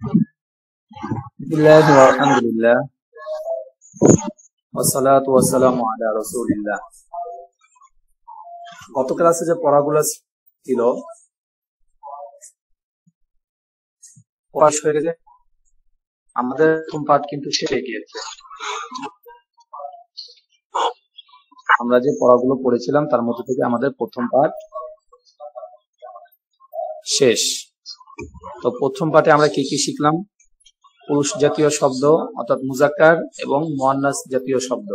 বিসমিল্লাহ আলহামদুলিল্লাহ ওয়াসসালাতু ওয়াসসালামু আলা রাসূলিল্লাহ। গত ক্লাসে যে পড়াগুলো ছিল প্রকাশ হয়ে গেছে, আমাদের প্রথম পাঠ কিন্তু শেষ হয়ে গিয়েছে। আমরা যে পড়াগুলো পড়েছিলাম তার মধ্যে থেকে আমাদের প্রথম পাঠ শেষ। তো প্রথম পাঠে আমরা কি কি শিখলাম? পুরুষ জাতীয় শব্দ অর্থাৎ মুজাক্কার এবং মুয়ান্নাস জাতীয় শব্দ।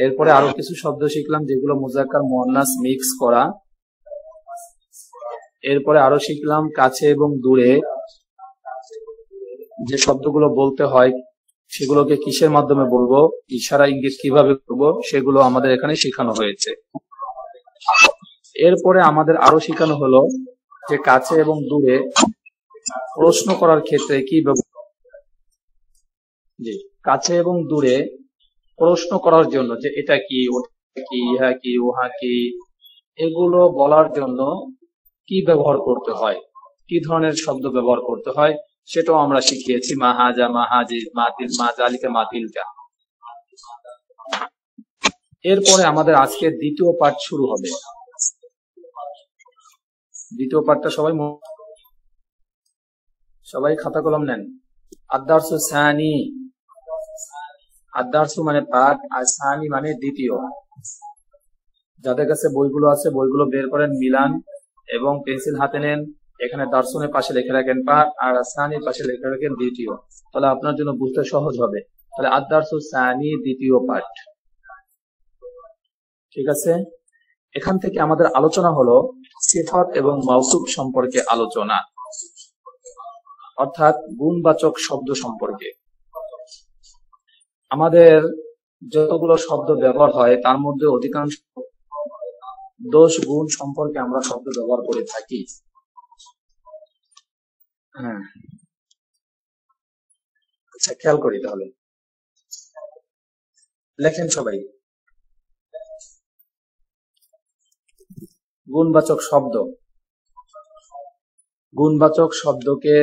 এরপরে আরো কিছু শব্দ শিখলাম যেগুলো মুজাক্কার মুয়ান্নাস মিক্স করা। এরপরে আরো শিখলাম কাছে এবং দূরে যে শব্দগুলো বলতে হয় সেগুলোকে কিসের মাধ্যমে বলবো, ইশারা ইঙ্গিত কিভাবে করবো, সেগুলো আমাদের এখানে শেখানো হয়েছে। এরপরে আমাদের আরো শেখানো হলো যে কাছে এবং দূরে প্রশ্ন করার ক্ষেত্রে কি জি কাছে এবং দূরে প্রশ্ন করার জন্য যে এটা কি, ওটা কি, ইহা কি, উহা কি, এগুলো বলার জন্য কি ব্যবহার করতে হয়, কি ধরনের শব্দ ব্যবহার করতে হয় সেটাও আমরা শিখিয়েছি। মাহাজা, মাহাজিজ, মাতিল, মাজালিকা, মাতিলকা। এরপরে আমাদের আজকে দ্বিতীয় পাঠ শুরু হবে। দ্বিতীয় পাঠটা সবাই খাতা কলম নেন। আদ-দারসু সানি, আদ-দারসু মানে পাঠ, আর সানি মানে দ্বিতীয়। যাদের কাছে বইগুলো আছে বইগুলো বের করেন, মিলান এবং পেন্সিল হাতে নেন। এখানে দারসুনের পাশে লিখে রাখেন পাঠ, আর সানির পাশে লিখে রাখেন দ্বিতীয়। তাহলে আপনার জন্য বুঝতে সহজ হবে। তাহলে আদ-দারসু সানি দ্বিতীয় পাঠ, ঠিক আছে? এখান থেকে আমাদের আলোচনা হলো সিফাত এবং মাউসুফ সম্পর্কে আলোচনা, অর্থাৎ গুণবাচক শব্দ সম্পর্কে। আমাদের যতগুলো শব্দ ব্যবহার হয় তার মধ্যে অধিকাংশ দোষ গুণ সম্পর্কে আমরা শব্দ ব্যবহার করে থাকি। হ্যাঁ, আচ্ছা, খেয়াল করি তাহলে। লেখেন সবাই। গুণবাচক শব্দ, গুণবাচক শব্দকে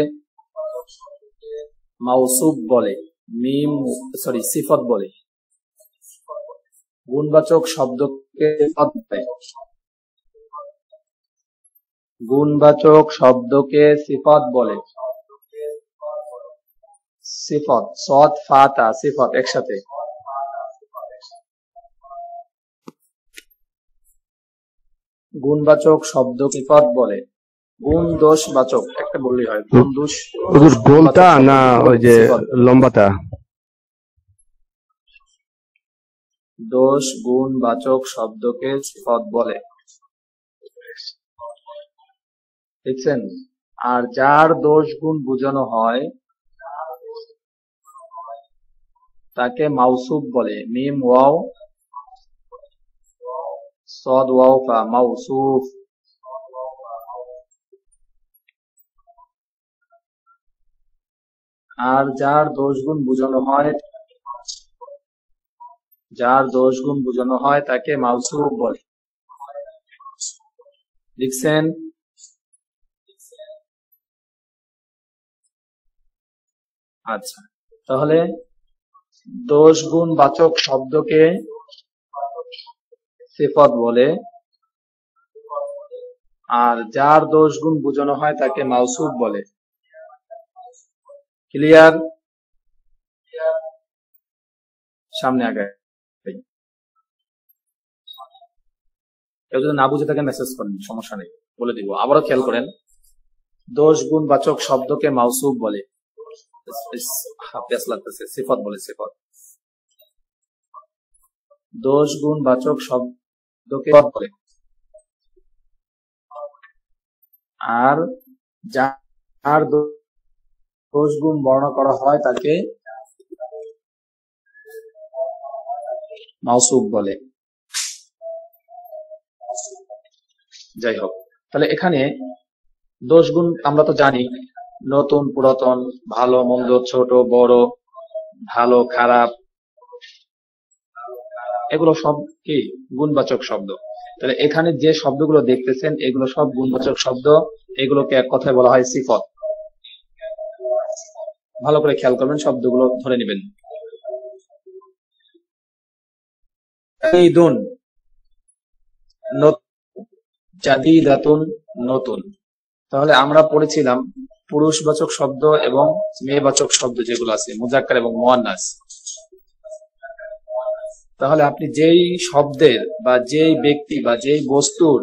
মাউসুফ বলে, সিফত বলে। গুণবাচক শব্দকে সিফত বলে। গুণবাচক শব্দকে সিফত বলে। সিফত, সদ ফাতা, সিফত একসাথে। গুণবাচক শব্দ সিফত বলে। গুণ দোষ বাচক একটা বললেই হয়। গুণ দোষ গোলটা না ওই যে লম্বাটা? দোষ গুণ বাচক শব্দকে সিফত বলে, দেখছেন? আর যার দোষ গুণ বোঝানো হয় তাকে মাউসুফ বলে। মিম ওয়াও সদ ওয়াও ফা, মাউসুফ। আর যার দোষ গুণ বোঝানো হয়, যার দোষ গুণ বোঝানো হয় তাকে মাউসুফ বলে। লিখছেন? আচ্ছা, তাহলে দোষ গুণ বাচক শব্দকে সিফত বলে, আর যার দোষ গুণ বোঝানো হয় তাকে মাউসুফ বলে। ক্লিয়ার? সামনে আগে কেউ যদি না বুঝে থাকে মেসেজ করেন, সমস্যা নেই, বলে দিব। আবারও খেয়াল করেন, দোষ গুণ বাচক শব্দকে মাউসুফ বলে, সিফত বলে। সিফত দোষ গুণ বাচক শব্দকে বলে, আর যার দোষ গুণ বর্ণনা করা হয় তাকে মাউসুফ বলে। যাই হোক, তাহলে এখানে দোষ গুণ আমরা তো জানি, নতুন পুরাতন, ভালো মন্দ, ছোট বড়, ভালো খারাপ, এগুলো সব কি গুণবাচক শব্দ। তাহলে এখানে যে শব্দগুলো দেখতেছেন এগুলো সব গুণবাচক শব্দ। এগুলোকে এক কথায় বলা হয় সিফত। ভালো করে খেয়াল করবেন, শব্দগুলো ধরে নেবেন। ঈদুন জাদিদাতুন নতুন। তাহলে আমরা পড়েছিলাম পুরুষবাচক শব্দ এবং মেয়েবাচক শব্দ যেগুলো আছে, মুজাক্কার এবং মুয়ান্নাস। তাহলে আপনি যেই শব্দের বা যেই ব্যক্তি বা যেই বস্তুর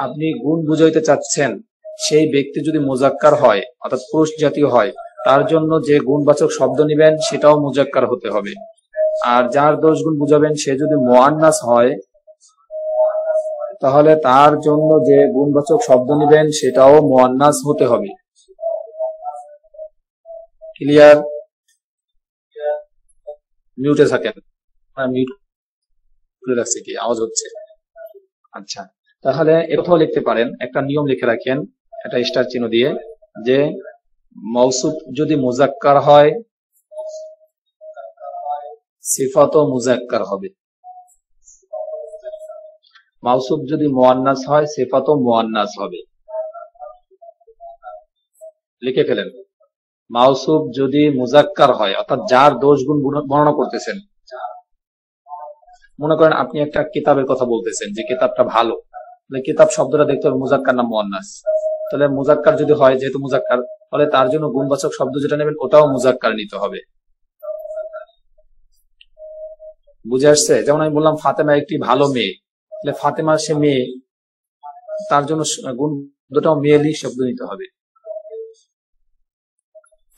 আপনি গুণ বুঝাইতে চাচ্ছেন, সেই ব্যক্তি যদি মুজাক্কার হয় অর্থাৎ পুরুষ জাতীয় হয়, তার জন্য যে গুণবাচক শব্দ নিবেন সেটাও মুজাক্কার হতে হবে। আর যার দোষ গুণ বুঝাবেন সে যদি মুয়ান্নাস হয়, তাহলে তার জন্য যে গুণবাচক শব্দ নিবেন সেটাও মুয়ান্নাস হতে হবে। ক্লিয়ার? মিউটে থাকেন, মিউট করে রাখছি কি আওয়াজ হচ্ছে? আচ্ছা, তাহলে এটাও লিখতে পারেন, একটা নিয়ম লিখে রাখেন এটা স্টার চিহ্ন দিয়ে, যে মৌসুফ যদি মুজাক্কার হয় সিফাতও মুজাক্কার হবে, মাউসুফ যদি মুয়ান্নাস হয় সিফাতও মুয়ান্নাস হবে। লিখে ফেলেন, মাউসুফ যদি মুজাক্কার হয় অর্থাৎ যার দোষ গুণ বর্ণনা করতেছেন, মনে করেন আপনি একটা কিতাবের কথা বলতেছেন যে কিতাবটা ভালো, কিতাব শব্দটা দেখতে হবে মুজাক্কার না মুয়ান্নাস। তাহলে মুজাক্কার যদি হয়, যেহেতু মুজাক্কার, তাহলে তার জন্য গুণবাচক শব্দ যেটা নেবেন ওটাও মুজাক্কার নিতে হবে। বুঝে আসছে? যেমন আমি বললাম ফাতেমা একটি ভালো মেয়ে, তাহলে ফাতেমা সে মেয়ে, তার জন্য গুণ দুটাও মেয়েলি শব্দ নিতে হবে।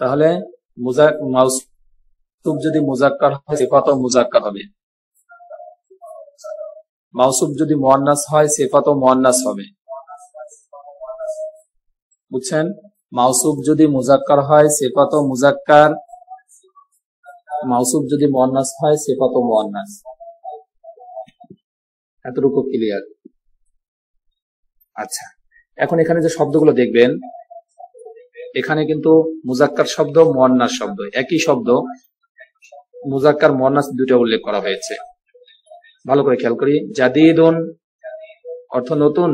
তাহলে মাউসুফ যদি মুজাক্কার হয় সিফাতও মুজাক্কার হবে, মাউসুফ যদি মুয়ান্নাস হয় সিফাতও মুয়ান্নাস হবে। বুঝছেন? মাউসুফ যদি মুজাক্কার হয় সিফাতও মুজাক্কার, মাউসুফ যদি মুয়ান্নাস হয় সিফাতও মুয়ান্নাস। এতটুকু ক্লিয়ার? আচ্ছা, এখন এখানে যে শব্দগুলো দেখবেন, এখানে কিন্তু মুজাক্কার শব্দ মুয়ান্নাস শব্দ একই শব্দ, মুজাক্কার মুয়ান্নাস দুটো উল্লেখ করা হয়েছে। ভালো করে খেয়াল করি, জাদিদুন অর্থ নতুন,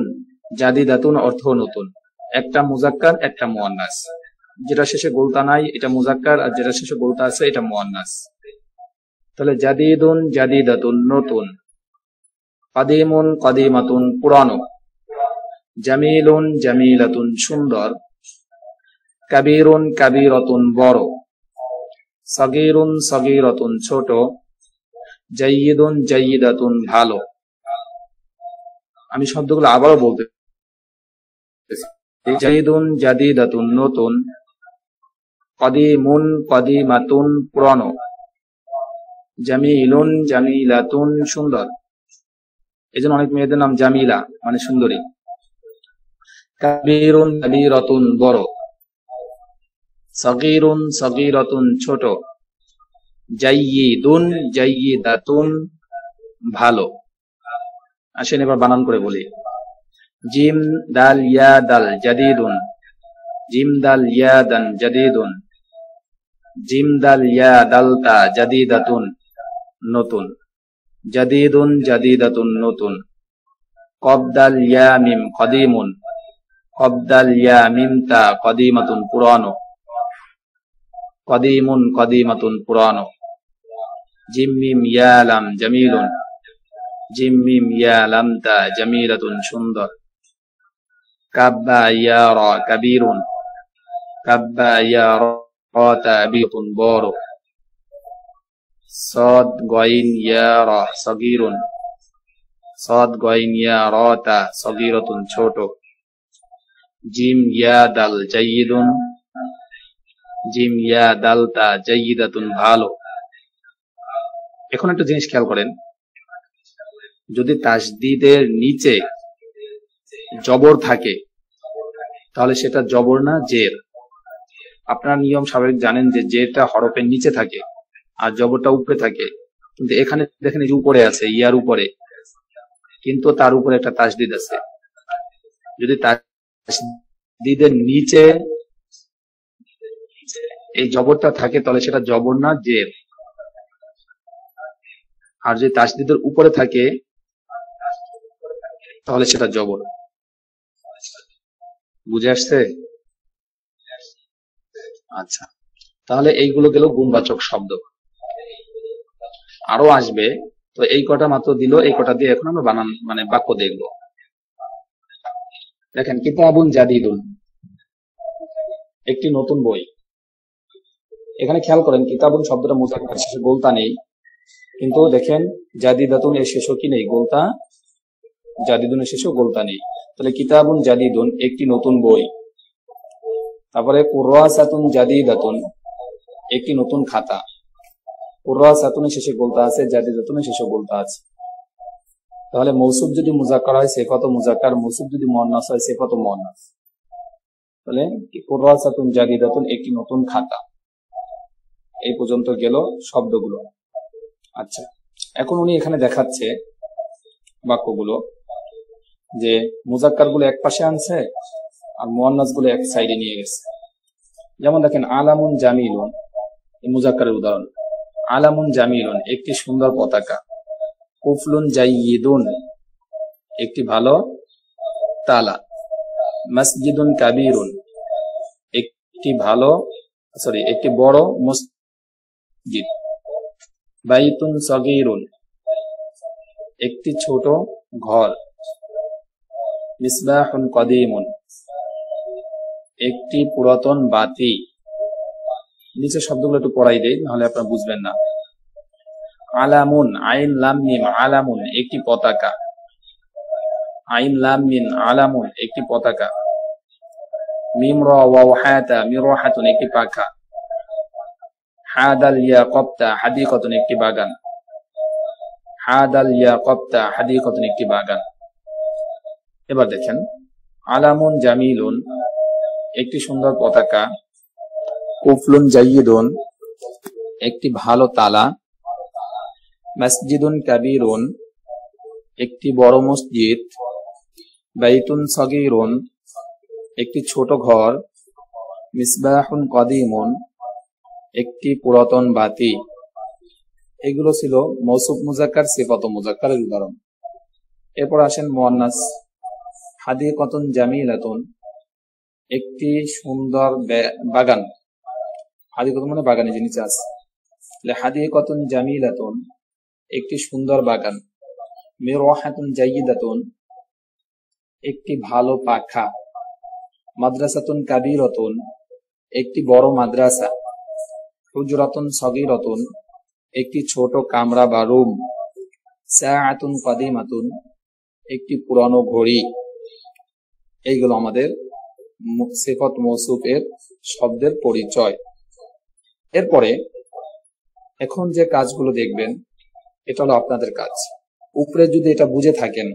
জাদিদাতুন অর্থ নতুন, একটা মুজাক্কার একটা মুয়ান্নাস। যেটা শেষে গোলতা নাই এটা মুজাক্কার, আর যেটা শেষে গোলতা আছে এটা মুয়ান্নাস। তাহলে জাদিদুন জাদিদাতুন নতুন, কাদিমুন কাদিমাতুন পুরানো, জামিলুন জামিলাতুন সুন্দর, কাবীরুন কাবীরাতুন বড়, সাগীরুন সাগীরাতুন ছোট, জাইয়িদুন জাইয়িদাতুন ভালো। আমি শব্দগুলো আবারও বলতে, জাইদুন জাদিদাতুন নতুন, কাদিমুন কাদিমাতুন পুরানো, জামিলুন জামিলাতুন সুন্দর। এজন্য অনেক মেয়েদের নাম জামিলা মানে সুন্দরী। কাবীরুন কাবীরাতুন বড়, সাগীরুন সাগীরাতুন ছোট, জাইয়িদুন জাইয়িদাতুন ভালো। আসেন এবার বানান করে বলি, জিম দাল ইয়া দাল জাদিদুন, জিম দাল ইয়া দান জাদিদুন, জিম দাল ইয়া দালতা জাদিদাতুন নতুন, জাদিদুন জাদিদাতুন নতুন, কব দাল ইয়া মিম কাদিমুন, কব দাল ইয়া মিম তা কাদিমাতুন পুরানো, কাদিমুন কাদিমাতুন পুরানো, জিম মিম ইয়া লাম জামিলুন, জিম মিম ইয়া লাম তা জামিলাতুন সুন্দর, কাব্বা ইয়া রা কাবীরুন, কাব্বা ইয়া রা তাবিতুন বড়, সাদ গাইন ইয়া রা সাগীরুন, সাদ গাইন ইয়া রা তা সাগীরাতুন ছোট, জিম ইয়া দাল জাইয়িদুন, জিম ইয়া দাল তা জাইয়িদাতুন ভালো। এখন একটা জিনিস খেয়াল করেন, যদি তাসদিদের নিচে জবর থাকে তাহলে সেটা জবর না জের। আপনার নিয়ম স্বাভাবিক জানেন যে জেরটা হরফের নিচে থাকে আর জবরটা উপরে থাকে, কিন্তু এখানে দেখেন এই যে উপরে আছে, ইয়ার উপরে, কিন্তু তার উপরে একটা তাসদিদ আছে। যদি তাসদিদের নিচে এই জবরটা থাকে তাহলে সেটা জবর না জের, আর যদি তাসদিদের উপরে থাকে তাহলে সেটা জবর। বুঝে আসছে? আচ্ছা, তাহলে এইগুলো গেল গুণবাচক শব্দ, আরো আসবে। তো এই কটা মাত্র দিল, এই কটা দিয়ে এখন আমরা বানান মানে বাক্য দেখবো। দেখেন, কিতাবুন জাদিদুন, একটি নতুন বই। এখানে খেয়াল করেন, কিতাবুন শব্দটা মুজাক্কার, শেষে গোলতা নেই, কিন্তু দেখেন জাদিদাতুন এর শেষও কি নেই, গোলতা। জাদিদুনের শেষেও গোলতা নেই। তাহলে কিতাবুন জাদিদুন, একটি নতুন বই। তারপরে কুররাসাতুন জাদিদাতুন, একটি নতুন খাতা। কুররাসাতুনের শেষে গোলতা আছে, জাদিদাতুনের শেষে গোলতা আছে। তাহলে মৌসুফ যদি মুজাক্কার হয় সিফাত মুজাক্কার, মৌসুফ যদি মুয়ান্নাস হয় সিফাত মুয়ান্নাস। তাহলে কুররাসাতুন জাদিদাতুন, একটি নতুন খাতা। এই পর্যন্ত গেল শব্দগুলো। আচ্ছা, এখন উনি এখানে দেখাচ্ছে বাক্যগুলো যে মুজাক্কার গুলো এক পাশে আনছে আর মুয়ান্নাস গুলো এক সাইডে নিয়ে গেছে। যেমন দেখেন, আলামুন জামিলুন, এই মুজাক্কারের উদাহরণ। আলামুন জামিলুন, একটি সুন্দর পতাকা। কুফলুন জাইয়িদুন, একটি ভালো তালা। মসজিদুন কাবীরুন, একটি বড় মসজিদ। বাইতুন সগীরুন, একটি ছোট ঘর। মিসবাহুন কদীমুন, একটি পুরাতন বাতি। নিচে শব্দগুলো একটু পড়াই দেই, নাহলে আপনারা বুঝবেন না। আলামুন, আইন লাম মিম, আলামুন, একটি পতাকা। আইন লাম মিম, আলামুন, একটি পতাকা। মিম রা ওয়াও হাতা, মিরহাতুন, একটি পাখা। হাদাল ইয়াকাবতা হাদিকাতুন, একটি বাগান। হাদাল ইয়াকাবতা হাদিকাতুন, একটি বাগান। এবার দেখেন, আলামুন জামিলুন, একটি সুন্দর পতাকা। কুফলুন জাইয়িদুন, একটি ভালো তালা। মসজিদুন কাবীরুন, একটি বড় মসজিদ। বাইতুন সগীরুন, একটি ছোট ঘর। মিসবাহুন কদীমুন, একটি পুরাতন বাতি। এগুলো ছিল মৌসুফ মুজাক্কার সিফাত মুজাক্কারের উদাহরণ। এরপর আসেন মুয়ান্নাস। হাদিকাতুন জামিলাতুন, একটি সুন্দর বাগান। হাদিকাতুন মানে বাগানে যে নিচে আছে। হাদিকাতুন জামিলাতুন, একটি সুন্দর বাগান। মিরহাতুন জাইয়িদাতুন, একটি ভালো পাখা। মাদ্রাসাতুন কাবীরাতুন, একটি বড় মাদ্রাসা। হুজরাতুন সগীরাতুন, একটি ছোট কামরা বা রুম। সাআতুন কাদিমাতুন, একটি পুরানো ঘড়ি। এইগুলো আমাদের সিফাত মৌসুফের শব্দের পরিচয়। এরপরে এখন যে কাজগুলো দেখবেন, এটা হলো আপনাদের কাজ। উপরে যদি এটা বুঝে থাকেন,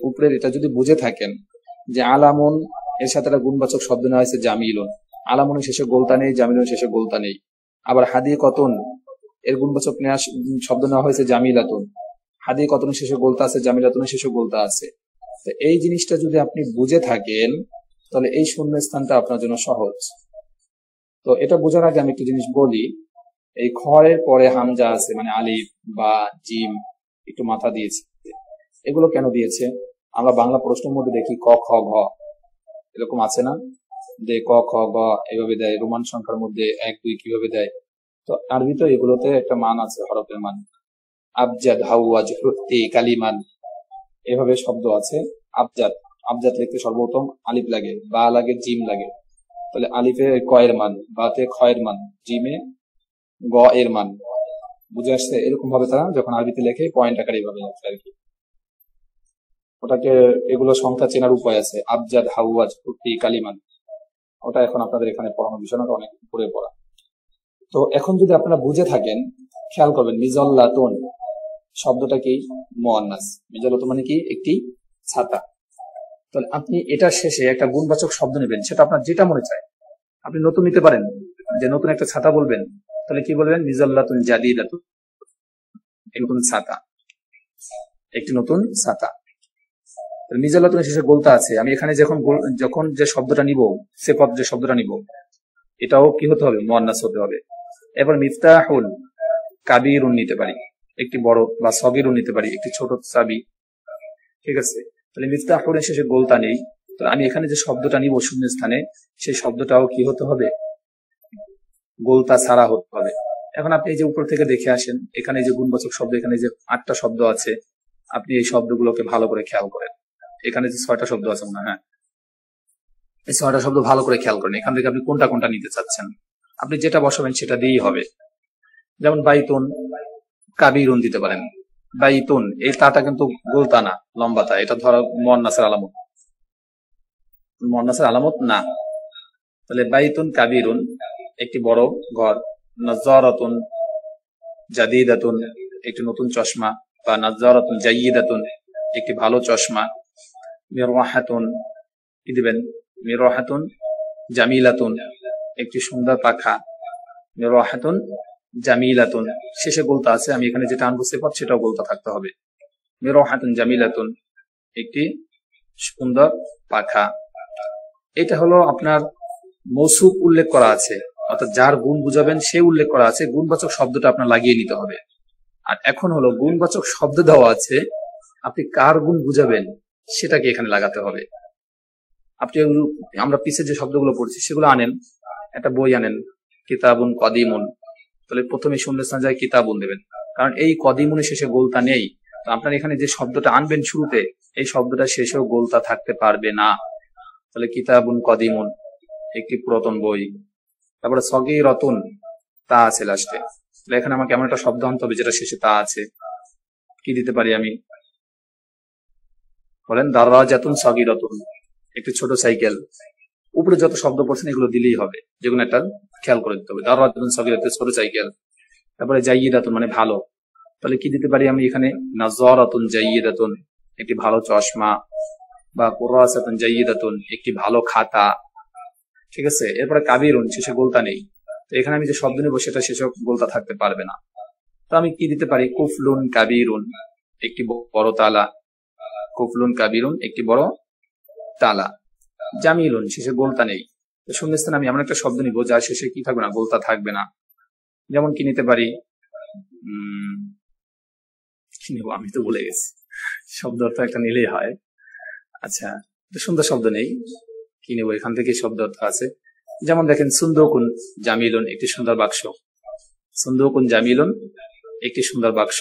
উপরের এটা যদি বুঝে থাকেন যে আলামুন এর সাথে একটা গুণবাচক শব্দ নেওয়া হয়েছে জামিলুন, আলামুনের শেষে গোলতা নেই, জামিলুনের শেষে গোলতা নেই। আবার হাদিকাতুন এর গুণবাচক শব্দ নেওয়া হয়েছে জামিলাতুন, হাদিকাতুনের শেষে গোলতা আছে, জামিলাতুনের শেষে গোলতা আছে। তো এই জিনিসটা যদি আপনি বুঝে থাকেন, তাহলে এই শূন্য স্থানটা আপনার জন্য সহজ। তো এটা বোঝার আগে আমি একটু জিনিস বলি। এই খয়ের পরে হামজা আছে, মানে আলিফ বা জিম, একটু মাথা দিয়েছে। এগুলো কেন দিয়েছে? আমরা বাংলা প্রশ্নের মধ্যে দেখি ক খ ঘ, এরকম আছে না, যে ক খ গ এভাবে দেয়। রোমান সংখ্যার মধ্যে 1 2 কিভাবে দেয়। তো আরবিতে এগুলোতে একটা মান আছে, হরফের মান। আবজাদ, হাওয়াজ, হুতি, কালিমান, এভাবে শব্দ আছে। আবজাদ, আবজাদ লিখতে সর্বপ্রথম আলিফ লাগে, বা লাগে, জিম লাগে। তাহলে আলিফে কয়ের মান, বাতে খয়ের মান, জিমে গ এর মান। বুঝে আসছে? এরকম ভাবে তারা যখন আরবিতে লেখে পয়েন্ট আকারে এইভাবে লেখে আর কি। ওটাকে, এগুলো সংখ্যা চেনার উপায় আছে। আবজাদ, হাওয়াজ, হুতি, কালিমান, ওটা এখন আপনাদের এখানে পড়ানোর বিষয়টা অনেক উপরে পড়া। তো এখন যদি আপনারা বুঝে থাকেন, খেয়াল করবেন, মিজাল্লাতুন শব্দটা কি? মুয়ান্নাস। মিজাল্লাতুন মানে কি? একটি ছাতা। তাহলে আপনি এটার শেষে একটা গুণবাচক শব্দ নেবেন, সেটা আপনার যেটা মনে চায়। আপনি নতুন নিতে পারেন, যে নতুন একটা ছাতা বলবেন, তাহলে কি বলবেন? মিজাল্লাতুন জাদিদাতুন, নতুন ছাতা, একটি নতুন ছাতা। মিজাল্লাতুনের শেষে গোলতা আছে। আমি এখানে যখন যে শব্দটা নিব, সিফাত যে শব্দটা নিব, এটাও কি হতে হবে? মুয়ান্নাস হতে হবে। এবার মিফতাহুন কাবীরুন নিতে পারি, একটি বড়, বা সগীরুন নিতে পারি, একটি ছোট চাবি। ঠিক আছে? তাহলে মিফতাহুনের শেষে গোলতা নেই, তো আমি এখানে যে শব্দটা নিব শূন্য স্থানে, সেই শব্দটাও কি হতে হবে? গোলতা ছাড়া হতে হবে। এখন আপনি এই যে উপর থেকে দেখে আসেন, এখানে যে গুণবাচক শব্দ, এখানে যে 8টা শব্দ আছে, আপনি এই শব্দগুলোকে ভালো করে খেয়াল করেন। এখানে যে 6টা শব্দ আছে না, হ্যাঁ, এই 6টা শব্দ ভালো করে খেয়াল করেন। এখান থেকে আপনি কোনটা কোনটা নিতে চাচ্ছেন, আপনি যেটা বসাবেন সেটা দিয়েই হবে। যেমন বাইতুন কাবিরুন দিতে পারেন। বাইতুন, এই তাটা কিন্তু গোলতা না, লম্বা তা। এটা ধরো মুয়ান্নাসের আলামত, মুয়ান্নাসের আলামত না। তাহলে বাইতুন কাবিরুন, একটি বড় ঘর। নাজ্জারাতুন জাদিদাতুন, একটি নতুন চশমা, বা নাজ্জারাতুন জাইয়িদাতুন, একটি ভালো চশমা। মিরওয়াহাতুন, কি দিবেন? মিরওয়াহাতুন জামিলাতুন, একটি সুন্দর পাখা। মিরওয়াহাতুন জামিলাতুন, শেষে গোলতা আছে, আমি এখানে যেটা আনবো সিফাত সেটাও গোলতা থাকতে হবে। মিরওয়াহাতুন জামিলাতুন, একটি সুন্দর পাখা। এটা হলো আপনার মৌসুফ উল্লেখ করা আছে, অর্থাৎ যার গুণ বুঝাবেন সে উল্লেখ করা আছে, গুণবাচক শব্দটা আপনার লাগিয়ে নিতে হবে। আর এখন হলো গুণবাচক শব্দ দেওয়া আছে, আপনি কার গুণ বুঝাবেন সেটাকে এখানে লাগাতে হবে। আপনি আমরা পিছে যে শব্দগুলো পড়ছি সেগুলো আনেন, একটা বই আনেন, কিতাবুন কদিমুন, তাহলে প্রথমে শূন্যস্থান যায় কিতাবুন দেবেন, কারণ এই কদিমুনের শেষে গোলতা নেই। তো আপনার এখানে যে শব্দটা আনবেন শুরুতে, এই শব্দটা শেষেও গোলতা থাকতে পারবে না। তাহলে কিতাবুন কদিমুন, একটি পুরাতন বই। তারপরে সগীরাতুন, তা আছে লাস্টে। তাহলে এখানে আমাকে এমন একটা শব্দ আনতে হবে যেটা শেষে তা আছে। কি দিতে পারি আমি? বলেন। দারাজাতুন সগীরাতুন, একটি ছোট সাইকেল। উপরে যত শব্দ পড়ছেন এগুলো দিলেই হবে, যেগুলো একটা খেয়াল করে দিতে হবে। দারাজাতুন সগীরাতুন, ছোট সাইকেল। তারপরে জাইয়িদাতুন মানে ভালো, তাহলে কি দিতে পারি আমি এখানে? নাযারাতুন জাইয়িদাতুন, একটি ভালো চশমা, বা কুরাসাতুন জাইয়িদাতুন, একটি ভালো খাতা। ঠিক আছে। এরপরে কাবিরুন, শেষে গোলতা নেই, তো এখানে আমি যে শব্দ নেবো সেটা শেষে গোলতা থাকতে পারবে না। তো আমি কি দিতে পারি? কুফলুন কাবিরুন, একটি বড় তালা। কুফলুন কাবিরুন, একটি বড় তালা। জামিলুন, শেষে গোলতা নেই, তো শূন্যস্থানে আমি এমন একটা শব্দ নিব যার শেষে কি থাকবে না? গোলতা থাকবে না। যেমন কি নিতে পারি? কি নেবো আমি তো ভুলে গেছি, শব্দ অর্থ একটা নিলেই হয়। আচ্ছা, সুন্দর শব্দ নেই, কি নেবো? এখান থেকে শব্দ অর্থ আছে। যেমন দেখেন, সুন্দকুন জামিলুন, একটি সুন্দর বাক্স। সুন্দকুন জামিলুন, একটি সুন্দর বাক্স।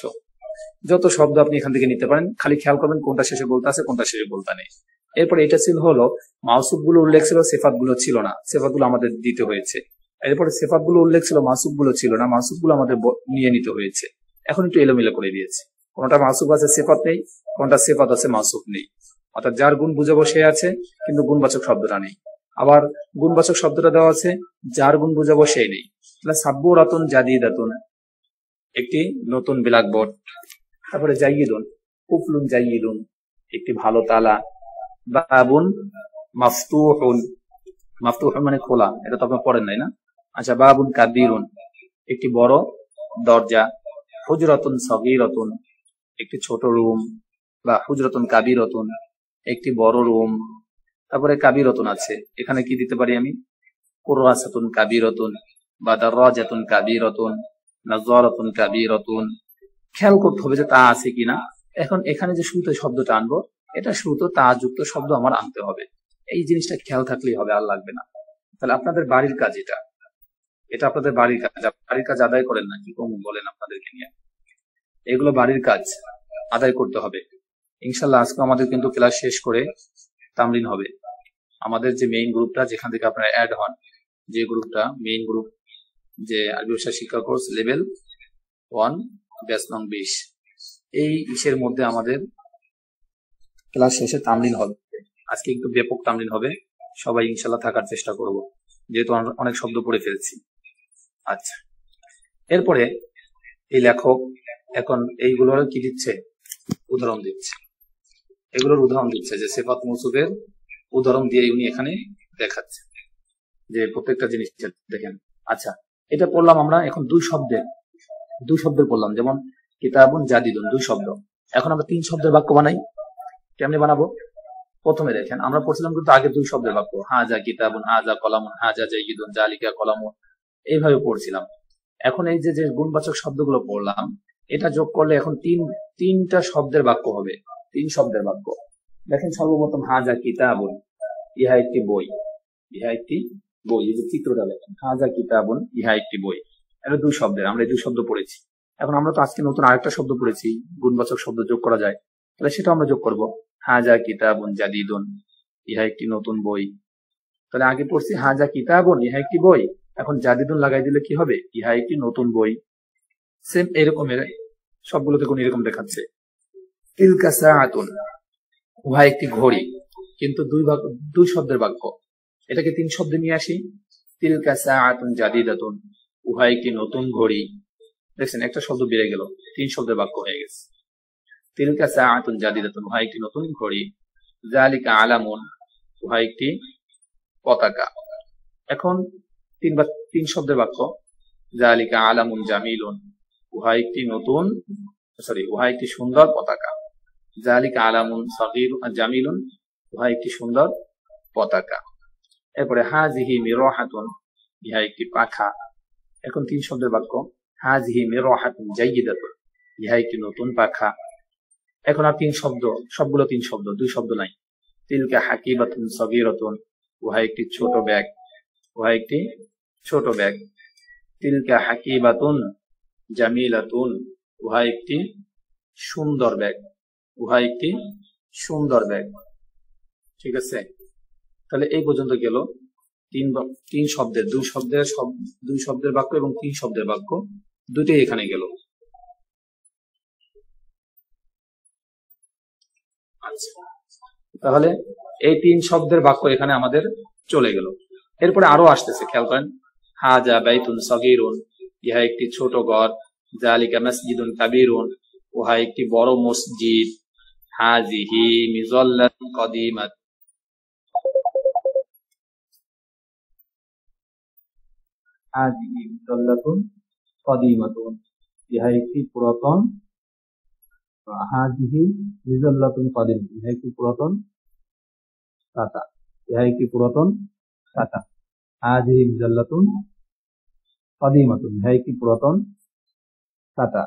যত শব্দ আপনি এখান থেকে নিতে পারেন, খালি খেয়াল করবেন কোনটা শেষে গোলতা আছে, কোনটা শেষে গোলতা নেই। এরপরে এটা ছিল হলো মাউসুফ গুলো উল্লেখ ছিল, সেফাত গুলো ছিল না, সেফাত গুলো আমাদের দিতে হয়েছে। এরপরে সেফাত গুলো উল্লেখ ছিল, মাউসুফ গুলো ছিল না, মাউসুফ গুলো আমাদের নিয়ে নিতে হয়েছে। এখন একটু এলোমেলো করে দিয়েছে, কোনটা মাউসুফ আছে সেফাত নেই, কোনটা সেফাত আছে মাউসুফ নেই। অর্থাৎ যার গুণ বুঝাবো সে আছে, কিন্তু গুণবাচক শব্দটা নেই। আবার গুণবাচক শব্দটা দেওয়া আছে, যার গুণ বুঝাবো সে নেই। তাহলে সাব্বুরাতুন জাদিদাতুন, একটি নতুন ব্ল্যাকবোর্ড। তারপরে জাইয়িদুন, কুফলুন জাইয়িদুন, একটি ভালো তালা। বাবুন মাফতুহুন, মাফতুহুন মানে খোলা, এটা তো আপনার পড়েন নাই না? আচ্ছা, বাবুন কাবিরুন, একটি বড় দরজা। হুজরাতুন সগীরাতুন, একটি ছোট রুম, বা হুজরাতুন কাবিরাতুন, একটি বড় রুম। তারপরে কাবিরাতুন আছে, এখানে কি দিতে পারি আমি? কুররাসাতুন কাবিরাতুন, বা দারাজাতুন কাবিরাতুন, নাযারাতুন কাবিরাতুন। খেয়াল করতে হবে যে তা আছে কিনা। এখন এখানে যে শুরুতে শব্দটা আনবো, এটা শুরুতে তা যুক্ত শব্দ আমার আনতে হবে। এই জিনিসটা খেয়াল থাকলেই হবে, আর লাগবে না। তাহলে আপনাদের বাড়ির কাজ এটা, এটা আপনাদের বাড়ির কাজ। বাড়ির কাজ আদায় করেন না, কি কম বলেন আপনাদেরকে নিয়ে? এগুলো বাড়ির কাজ আদায় করতে হবে ইনশাল্লাহ। আজকে আমাদের কিন্তু ক্লাস শেষ করে তামরিন হবে। আমাদের যে মেইন গ্রুপটা, যেখান থেকে আপনারা অ্যাড হন, যে গ্রুপটা মেইন গ্রুপ, যে আরবি ভাষা শিক্ষা কোর্স লেভেল 1 ব্যাচ নং 20, এই ইসের মধ্যে আমাদের ক্লাস শেষে তামরিন হবে। আজকে একটু ব্যাপক তামরিন হবে, সবাই ইনশাল্লাহ থাকার চেষ্টা করব, যেহেতু অনেক শব্দ পড়ে ফেলছি। আচ্ছা, এরপরে এই লেখক এখন এইগুলোর কি দিচ্ছে? উদাহরণ দিচ্ছে। এগুলোর উদাহরণ দিচ্ছে, যে সিফাত মৌসুফের উদাহরণ দিয়ে উনি এখানে দেখাচ্ছে যে প্রত্যেকটা জিনিস দেখেন। আচ্ছা, এটা পড়লাম আমরা। এখন দুই শব্দের পড়লাম, যেমন কিতাবুন জাদিদুন, 2 শব্দ। এখন আমরা 3 শব্দের বাক্য বানাই। কেমনে বানাবো? প্রথমে দেখেন, আমরা পড়ছিলাম কিন্তু আগে 2 শব্দের বাক্য, হাজা কিতাবুন, হাজা কলামুন, হাজা জাইয়িদুন, জালিকা কলামুন, এইভাবে পড়ছিলাম। এখন এই যে গুণবাচক শব্দগুলো পড়লাম, এটা যোগ করলে এখন তিনটা শব্দের বাক্য হবে, 3 শব্দের বাক্য। দেখেন, সর্বপ্রথম হাজা কিতাবুন, ইহা একটি বই, ইহা একটি বই, এই যে চিত্রটা দেখেন, হাজা কিতাবুন, ইহা একটি বই। এটা দুই শব্দের, আমরা এই দুই শব্দ পড়েছি। এখন আমরা তো আজকে নতুন আরেকটা শব্দ পড়েছি, গুণবাচক শব্দ যোগ করা যায়, তাহলে সেটা আমরা যোগ করব। হাজা কিতাবুন জাদিদুন, ইহা একটি নতুন বই। তাহলে আগে পড়ছি হাজা কিতাবুন, ইহা একটি বই। এখন জাদিদুন লাগাই দিলে কি হবে? ইহা একটি নতুন বই। সেম এরকমের সবগুলোতে কোন এরকম দেখাচ্ছে। তিলকা সাআতুন, উহা একটি ঘড়ি, কিন্তু দুই শব্দের বাক্য। এটাকে তিন শব্দে নিয়ে আসি। তিলকা সাআতুন জাদিদাতুন, উহা একটি নতুন ঘড়ি। দেখছেন, একটা শব্দ বেড়ে গেল, তিন শব্দের বাক্য হয়ে গেছে। তিলকা সাআতুন জাদিদাতুন, উহা একটি নতুন ঘড়ি। যালিকা আলামুন, উহা একটি পতাকা। এখন তিন শব্দের বাক্য। যালিকা আলামুন জামিলুন, উহা একটি নতুন, উহা একটি সুন্দর পতাকা। যালিকা আলামুন সগীর জামিলুন, উহা একটি সুন্দর পতাকা। এরপরে হাজিহি মিরহাতুন, ইহা একটি পাখা। এখন তিন শব্দের বাক্য। হাজিহি মিরহাতুন জাইয়িদাতুন, ইহা একটি নতুন পাখা। এখন আর তিন শব্দ, সবগুলো তিন শব্দ, দুই শব্দ নাই। তিলকা হাকিবাতুন সগীরাতুন, উহা একটি ছোট ব্যাগ। উহা একটি ছোট ব্যাগ। তিলকা হাকিবাতুন জামিলাতুন, উহা একটি সুন্দর ব্যাগ। উহা একটি সুন্দর ব্যাগ। ঠিক আছে, তাহলে এই পর্যন্ত গেল তিন শব্দের, দুই শব্দের বাক্য এবং তিন শব্দের বাক্য দুটোই এখানে গেল। আচ্ছা, তাহলে এই তিন শব্দের বাক্য এখানে আমাদের চলে গেল। এরপরে আরো আসতেছে, খেয়াল করেন। হাজা বাইতুন সগীরুন, ইহা একটি ছোট ঘর। যালিকা মসজিদুন কাবীরুন, উহা একটি বড় মসজিদ। হাজিহি মিযাল্লাতুন কদিমাত, হাজিহি মিযাল্লাতুন কদিমাতুন, ইহা একটি পুরাতন। হাজিহি মিযাল্লাতুন কদিমাতুন, ইহা একটি পুরাতন ছাতা। ইহা একটি পুরাতন ছাতা। হাজিহি মিযাল্লাতুন কদিমাতুন, ইহা একটি পুরাতন ছাতা।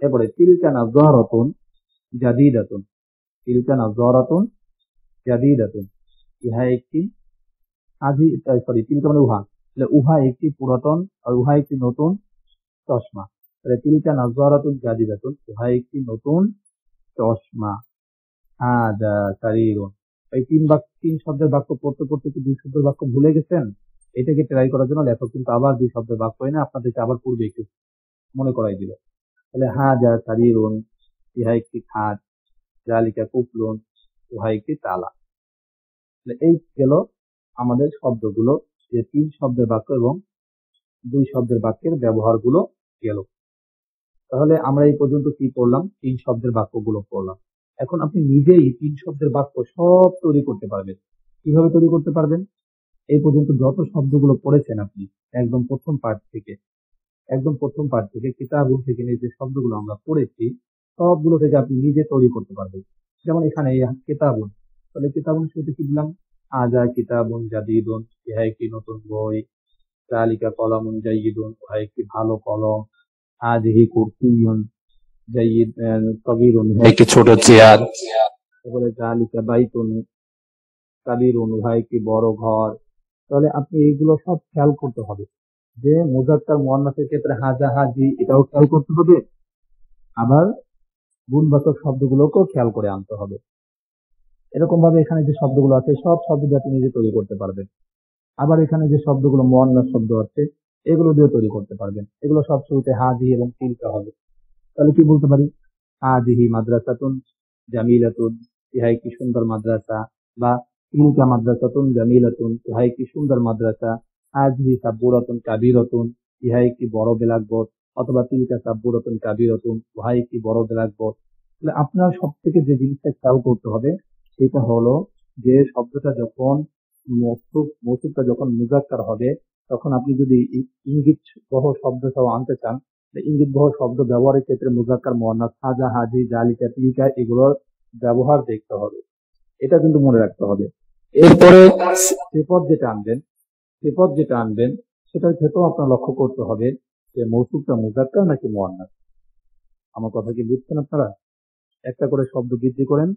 এরপরে তিলকা নাযরাতুন জাদিদাতুন, তিলকা নাযরাতুন জাদিদাতুন, ইহা একটি তিলকা মানে উহা, উহা একটি পুরাতন, আর উহা একটি নতুন চশমা। তিলকা নাযরাতুন জাদিদাতুন, উহা একটি নতুন চশমা। হাজা সারীরুন, এই তিন শব্দের বাক্য পড়তে পড়তে কি দুই শব্দের বাক্য ভুলে গেছেন? এটাকে ট্রাই করার জন্য লেখক কিন্তু আবার দুই শব্দের বাক্য এনে আপনাদেরকে আবার পূর্বে একটু মনে করাই দিল। তাহলে হাজা সারীরুন, ইহা একটি খাট। যালিকা কুফলুন, উহা একটি তালা। এই গেল আমাদের শব্দগুলো, যে তিন শব্দের বাক্য এবং দুই শব্দের বাক্যের ব্যবহারগুলো গেল। তাহলে আমরা এই পর্যন্ত কি করলাম? তিন শব্দের বাক্যগুলো পড়লাম। এখন আপনি নিজেই তিন শব্দের বাক্য সব তৈরি করতে পারবেন। কিভাবে তৈরি করতে পারবেন? এই পর্যন্ত যত শব্দগুলো পড়েছেন আপনি, একদম প্রথম পার্ট থেকে কিতাবুন থেকে যে শব্দগুলো আমরা পড়েছি, সবগুলো থেকে আপনি নিজে তৈরি করতে পারবেন। যেমন এখানে কিতাবুন, তাহলে কিতাবুন শুরুতে কি দিলাম? আজা কিতাবুন জাদিদুন, ইহা একটি নতুন বই। যালিকা কলামুন জাইয়িদুন, উহা একটি ভালো কলম। হাজিহি কুরসিয়ুন জাইয়িদ সগীরুন, ইহা একটি ছোট চেয়ার। তারপরে যালিকা বাইতুন কাবীরুন, উহা একটি বড় ঘর। তাহলে আপনি এইগুলো সব খেয়াল করতে হবে, যে মুযাক্কার মুআন্নাসের ক্ষেত্রে হাজা হাজি এটাও খেয়াল করতে হবে, আবার গুণবাচক শব্দগুলোকেও খেয়াল করে আনতে হবে। এরকম ভাবে এখানে যে শব্দগুলো আছে সব শব্দ আপনি নিজে তৈরি করতে পারবেন। আবার এখানে যে শব্দগুলো মুআন্নাস শব্দ আছে এগুলো দিয়ে তৈরি করতে পারবেন। এগুলো সব শুরুতে হাজি এবং তিলকা হবে। তাহলে কি বলতে পারি? হাজিহি মাদ্রাসাতুন জামিলাতুন, ইহা একটি সুন্দর মাদ্রাসা। বা তিলকা মাদ্রাসাতুন জামিলাতুন, ইহা একটি সুন্দর মাদ্রাসা। হাজিহি সাব্বুরাতুন কাবীরাতুন, ইহা একটি বড় ব্ল্যাকবোর্ড। অথবা তিলকা সাব্বুরাতুন কাবীরাতুন, উহা একটি বড় ব্ল্যাকবোর্ড। তাহলে আপনার সব থেকে যে জিনিসটা খেয়াল করতে হবে সেটা হলো, যে শব্দটা যখন মৌসুফটা যখন মুযাক্কার হবে, তখন আপনি যদি ইঙ্গিত বহ শব্দ সহ আনতে চান, ইঙ্গিত বহ শব্দ ব্যবহারের ক্ষেত্রে মুযাক্কার মুআন্নাস হাজা হাজি যালিকা তিলকা এগুলোর ব্যবহার দেখতে হবে। এটা কিন্তু মনে রাখতে হবে। এরপরে সিফত যেটা আনবেন সেটার ক্ষেত্রেও আপনার লক্ষ্য করতে হবে যে মৌসুফটা মুযাক্কার নাকি মুআন্নাস। আমার কথা কি বুঝছেন আপনারা? একটা করে শব্দ বৃদ্ধি করেন।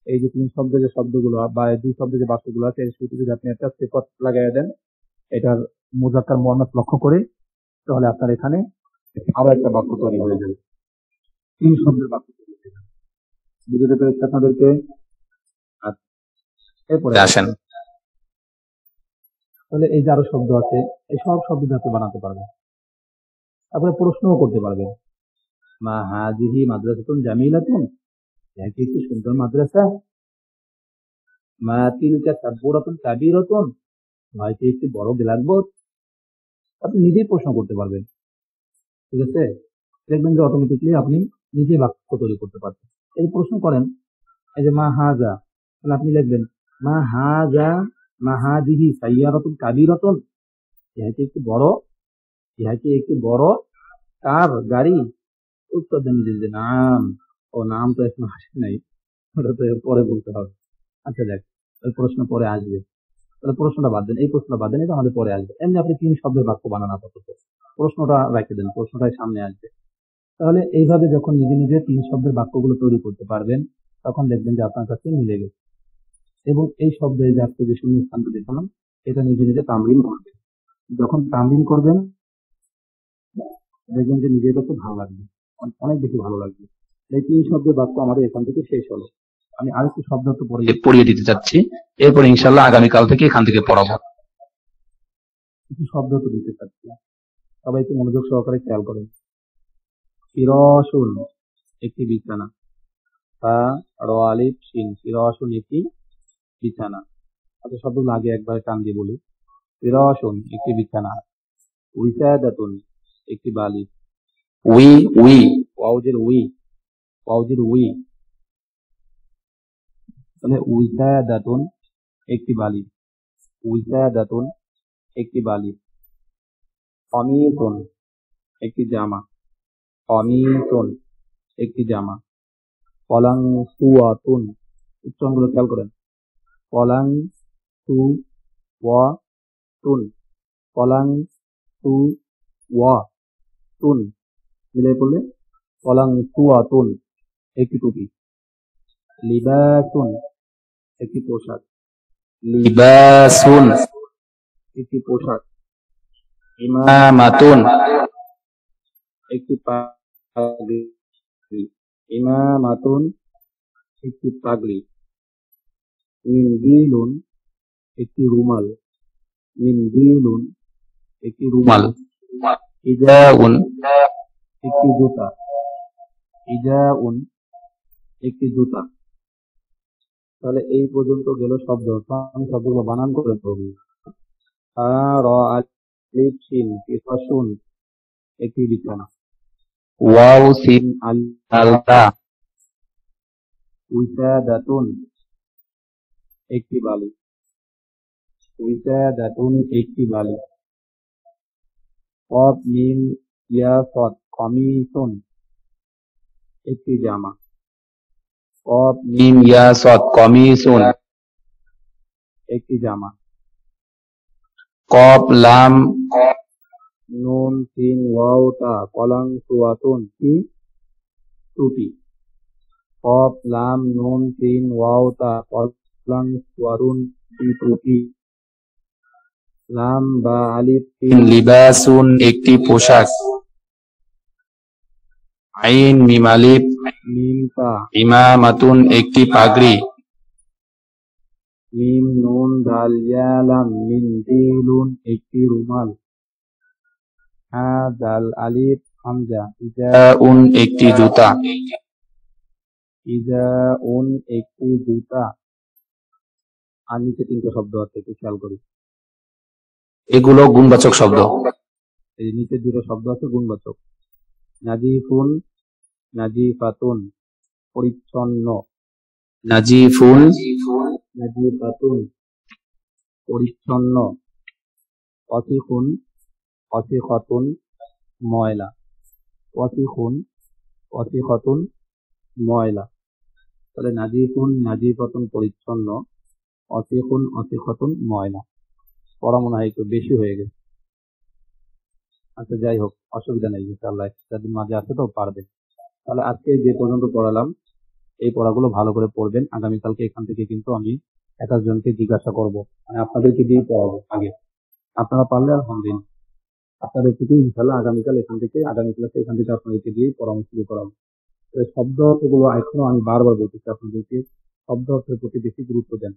এই যে তিন শব্দের যে শব্দগুলো বা দুই শব্দের যে বাক্যগুলো আছে এর শুরুতে যদি আপনি একটা সিফত লাগাই দেন, এটার মুজাক্কার মুয়ান্নাস লক্ষ্য করে, তাহলে আপনার এখানে আরো একটা বাক্য তৈরি হয়ে যাবে, 3 শব্দের বাক্য তৈরি হয়ে যাবে। বুঝতে পেরেছি আপনাদেরকে? আচ্ছা, এরপরে আসেন। তাহলে এই যে আরো শব্দ আছে, এই সব শব্দ দিয়ে আপনি বানাতে পারবেন। তারপরে প্রশ্নও করতে পারবেন, মা হাজিহি মাদ্রাসাতুন জামিলাতুন, এটা কি একটি সুন্দর মাদ্রাসা? মা তিলকা সাবুরাতুন কাবীরাতুন, ভাই কি একটি বড় ব্ল্যাকবোর্ড? আপনি নিজেই প্রশ্ন করতে পারবেন, ঠিক আছে? দেখবেন যে অটোমেটিকলি আপনি নিজে বাক্য তৈরি করতে পারবেন। এই প্রশ্ন করেন, এই যে মা হাজা, তাহলে আপনি লিখবেন মা হাজা মা হাজিহি সাইয়ারাতুন কাবীরাতুন, ইহা কি একটি বড়, ইহা কি একটি বড় কার গাড়ি? উত্তর দেন যে নাম। ও নাম তো এখন আসে নাই, ওটা তো এর পরে বলতে হবে। আচ্ছা দেখ, ওই প্রশ্ন পরে আসবে, তাহলে প্রশ্নটা বাদ দেন, এই প্রশ্নটা বাদ দেন, এটা আমাদের পরে আসবে। এমনি আপনি 3 শব্দের বাক্য বানান আপাতত, প্রশ্নটা রেখে দেন, প্রশ্নটাই সামনে আসবে। তাহলে এইভাবে যখন নিজে নিজে 3 শব্দের বাক্যগুলো তৈরি করতে পারবেন, তখন দেখবেন যে আপনার কাছে মিলে গেছে। এবং এই শব্দের যে আজকে যে শূন্য স্থানটা দেখালাম, এটা নিজে নিজে তামরিন করবেন। যখন তামরিন করবেন, দেখবেন যে নিজের কাছে ভালো লাগবে, অনেক বেশি ভালো লাগবে। এই 3 শব্দের বাক্য আমাদের এখান থেকে শেষ হলো। আমি আরেকটি শব্দ তো পড়িয়ে দিতে চাচ্ছি, এরপর ইনশাল্লাহ আগামীকাল থেকে এখান থেকে পড়াবো। কিছু শব্দ তো দিতে চাচ্ছি, সবাই একটু মনোযোগ সহকারে খেয়াল করেন। ফিরশুন, একটি বিছানা। তা আলিফ শিন, ফিরশুন একটি বিছানা। আচ্ছা, শব্দগুলো আগে একবার টান দিয়ে বলি। ফিরশুন একটি বিছানা, উইসাদাতুন একটি বালিশ, উই উই ওয়াউজের উই, ওয়াউজের উই, তাহলে উইসাদাতুন একটি বালিশ, উইসাদাতুন একটি বালিশ। কমিসুন একটি জামা, কমিসুন একটি জামা। পলাং সুয়াতুন, উচ্চারণগুলো খেয়াল করেন। পলাং সু ওয়া তুন, পলাং সু ওয়া তুন, মিলে পড়লে পলাং সুয়াতুন একটি টুপি। লিবাসুন একটি পোশাক, লিবাসুন একটি পোশাক। ইমামাতুন একটি পাগড়ি, ইমামাতুন একটি পাগড়ি। মিনদিলুন একটি রুমাল, মিনদিলুন একটি রুমাল। ইজাউন একটি জুতা, ইজাউন একটি জুতা। তাহলে এই পর্যন্ত গেল শব্দ। আমি শব্দগুলো বানান করে পড়বো। আলিফ শিন, ফিরশুন একটি বিছানা। ওয়াও সিন আলতা, উইসাদাতুন একটি বালিশ, উইসাদাতুন একটি বালিশ। কফ মিম ইয়া সদ, কমিসুন একটি জামা। কফ মিম ইয়া সাদ কমিসুন, একটি জামা। কফ লাম নুন সিন ওয়াও তা, কলাং সুয়াতুন কি টুপি। কফ লাম নুন সিন ওয়াও তা, কলাং সুয়াতুন কি টুপি। লাম বা আলিফ সিন, লিবাসুন একটি পোশাক। আইন মিম আলিফ মিম তা, ইমামাতুন একটি পাগড়ি। মিম নুন দাল ইয়া লাম, মিনদিলুন একটি রুমাল। হা দাল আলিফ হামজা, ইজাউন একটি জুতা। ইজাউন একটি জুতা। আর নিচে 3টা শব্দ আছে, একটু খেয়াল করি। এগুলো গুণবাচক শব্দ। এই নিচে 2টা শব্দ আছে গুণবাচক। নাজিফুন, নাজিফাতুন পরিচ্ছন্ন, নাজিফুন নাজিফাতুন পরিচ্ছন্ন। অসিখুন, অসিখাতুন ময়লা, অসিখুন, অসিখাতুন ময়লা। তাহলে নাজিফুন, নাজিফাতুন পরিচ্ছন্ন, অসিখুন, অসিখাতুন ময়লা। পড়া মনে হয় একটু বেশি হয়ে গেছে। আচ্ছা যাই হোক, অসুবিধা নেই, ইনশাআল্লাহ যাদের মাঝে আছে তো পারবে। তাহলে আজকে যে পর্যন্ত পড়ালাম, এই পড়াগুলো ভালো করে পড়বেন। আগামীকালকে এখান থেকে কিন্তু আমি 21 জনকে জিজ্ঞাসা করব, মানে আপনাদেরকে দিয়ে পড়াবো আগে। আপনারা পারলে আলহামদুলিল্লাহ, আপনাদের থেকে ইনশাল্লাহ আগামী ক্লাসে এখান থেকে আপনাদেরকে দিয়ে পরামর্শ দিয়ে করাবো। তো এই শব্দ অর্থগুলো এখনো আমি বারবার বলতেছি আপনাদেরকে, শব্দ অর্থের প্রতি বেশি গুরুত্ব দেন।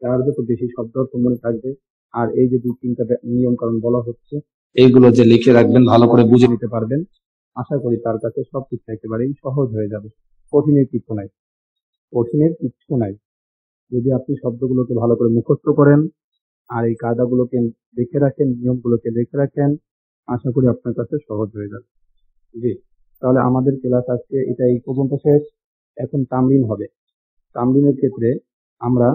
যার যত বেশি শব্দ অর্থ মনে থাকবে, আর এই যে 2-3টা নিয়ম কানুন বলা হচ্ছে, এইগুলো যে লিখে রাখবেন, ভালো করে বুঝে নিতে পারবেন, আশা করি তার কাছে সবকিছু একেবারেই সহজ হয়ে যাবে। কঠিনের কিছু নাই, কঠিনের কিচ্ছু নাই। যদি আপনি শব্দগুলোকে ভালো করে মুখস্থ করেন আর এই কায়দাগুলোকে দেখে রাখেন, নিয়মগুলোকে দেখে রাখেন, আশা করি আপনার কাছে সহজ হয়ে যাবে। জি, তাহলে আমাদের ক্লাস আজকে এটা এই পর্যন্ত শেষ। এখন তামরিন হবে। তামরিনের ক্ষেত্রে আমরা